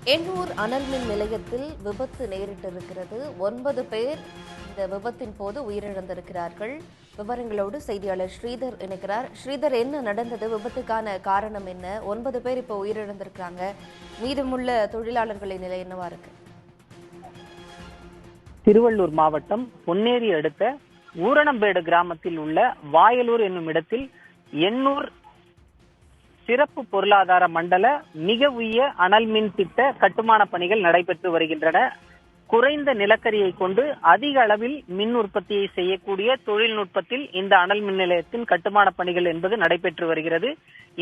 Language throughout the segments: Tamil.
எண்ணூர் அனல் மின் நிலையத்தில் விபத்து நேரிட்டிருக்கிறது. 9 பேர் இந்த விபத்தின் போது உயிரிழந்திருக்கிறார்கள். விவரங்களோடு செய்தியாளர் ஸ்ரீதர் இணைக்கிறார். ஸ்ரீதர், என்ன நடந்தது? விபத்துக்கான காரணம் என்ன? 9 பேர் இப்போ உயிரிழந்திருக்கிறாங்க. மீதமுள்ள தொழிலாளர்களின் நிலை என்னவா இருக்கு? திருவள்ளூர் மாவட்டம் பொன்னேரி அடுத்த ஊரணம்பேடு கிராமத்தில் உள்ள வாயலூர் என்னும் இடத்தில் எண்ணூர் சிறப்பு பொருளாதார மண்டல மிக உய அனல் மின் திட்ட கட்டுமான பணிகள் நடைபெற்று வருகின்றன. குறைந்த நிலக்கரியை கொண்டு அதிக அளவில் மின் உற்பத்தியை செய்யக்கூடிய தொழில்நுட்பத்தில் இந்த அனல் மின் நிலையத்தின் கட்டுமான பணிகள் என்பது நடைபெற்று வருகிறது.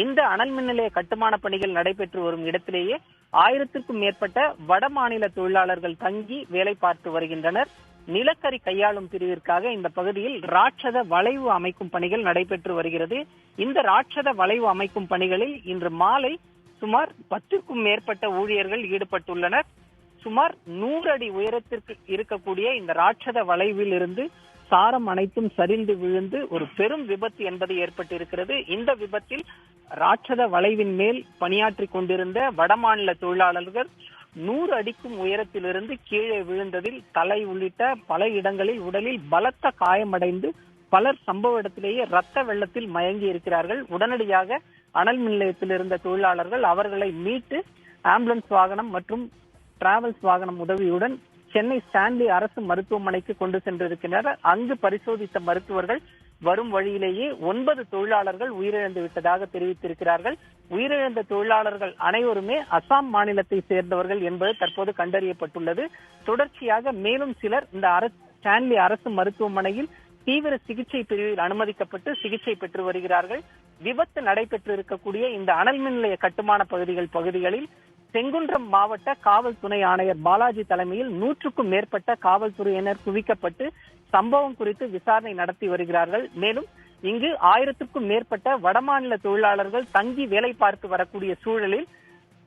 இந்த அனல் மின் நிலைய கட்டுமான பணிகள் நடைபெற்று வரும் இடத்திலேயே 1000க்கும் மேற்பட்ட வட மாநில தொழிலாளர்கள் தங்கி வேலை பார்த்து வருகின்றனர். நிலக்கரி கையாளும் பிரிவிற்காக இந்த பகுதியில் ராட்சத வளைவு அமைக்கும் பணிகள் நடைபெற்று வருகிறது. இந்த ராட்சத வளைவு அமைக்கும் பணிகளில் இன்று மாலை சுமார் 10க்கும் மேற்பட்ட ஊழியர்கள் ஈடுபட்டுள்ளனர். சுமார் 100 அடி உயரத்திற்கு இருக்கக்கூடிய இந்த ராட்சத வளைவில் இருந்து சாரம் அனைத்தும் சரிந்து விழுந்து ஒரு பெரும் விபத்து என்பது ஏற்பட்டிருக்கிறது. இந்த விபத்தில் ராட்சத வளைவின் மேல் பணியாற்றி கொண்டிருந்த வடமாநில தொழிலாளர்கள் 100 அடிக்கும் உயரத்திலிருந்து கீழே விழுந்ததில் தலை உள்ளிட்ட பல இடங்களில் உடலில் பலத்த காயமடைந்து பலர் சம்பவ இடத்திலேயே ரத்த வெள்ளத்தில் மயங்கி இருக்கிறார்கள். உடனடியாக அனல் மின் நிலையத்தில் இருந்த தொழிலாளர்கள் அவர்களை மீட்டு ஆம்புலன்ஸ் வாகனம் மற்றும் டிராவல்ஸ் வாகனம் உதவியுடன் சென்னை ஸ்டான்லி அரசு மருத்துவமனைக்கு கொண்டு சென்றிருக்கின்றனர். அங்கு பரிசோதித்த மருத்துவர்கள் வரும் வழியிலேயே 9 தொழிலாளர்கள் உயிரிழந்து விட்டதாக தெரிவித்திருக்கிறார்கள். உயிரிழந்த தொழிலாளர்கள் அனைவருமே அசாம் மாநிலத்தை சேர்ந்தவர்கள் என்பது தற்போது கண்டறியப்பட்டுள்ளது. தொடர்ச்சியாக மேலும் சிலர் இந்த ஸ்டான்லி அரசு மருத்துவமனையில் தீவிர சிகிச்சை பிரிவில் அனுமதிக்கப்பட்டு சிகிச்சை பெற்று வருகிறார்கள். விபத்து நடைபெற்று இருக்கக்கூடிய இந்த அனல் மின் நிலைய கட்டுமான பகுதிகளில் செங்குன்றம் மாவட்ட காவல் துணை ஆணையர் பாலாஜி தலைமையில் 100க்கும் மேற்பட்ட காவல்துறையினர் குவிக்கப்பட்டு சம்பவம் குறித்து விசாரணை நடத்தி வருகிறார்கள். மேலும் இங்கு 1000க்கும் மேற்பட்ட வடமாநில தொழிலாளர்கள் தங்கி வேலை பார்த்து வரக்கூடிய சூழலில்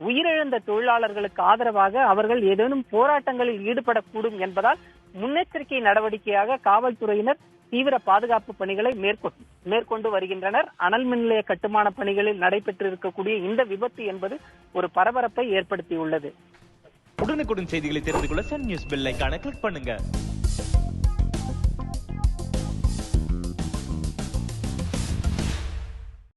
உயிரிழந்த தொழிலாளர்களுக்கு ஆதரவாக அவர்கள் ஏதேனும் போராட்டங்களில் ஈடுபடக்கூடும் என்பதால் முன்னெச்சரிக்கை நடவடிக்கையாக காவல்துறையினர் தீவிர பாதுகாப்பு பணிகளை மேற்கொண்டு வருகின்றனர். அனல் மின் நிலைய கட்டுமான பணிகளில் நடைபெற்றிருக்கக்கூடிய இந்த விபத்து என்பது ஒரு பரபரப்பை ஏற்படுத்தியுள்ளது. உடனுக்குடன் செய்திகளை தெரிந்து கொள்ள சன் நியூஸ் பெல் ஐகானை கிளிக் பண்ணுங்க.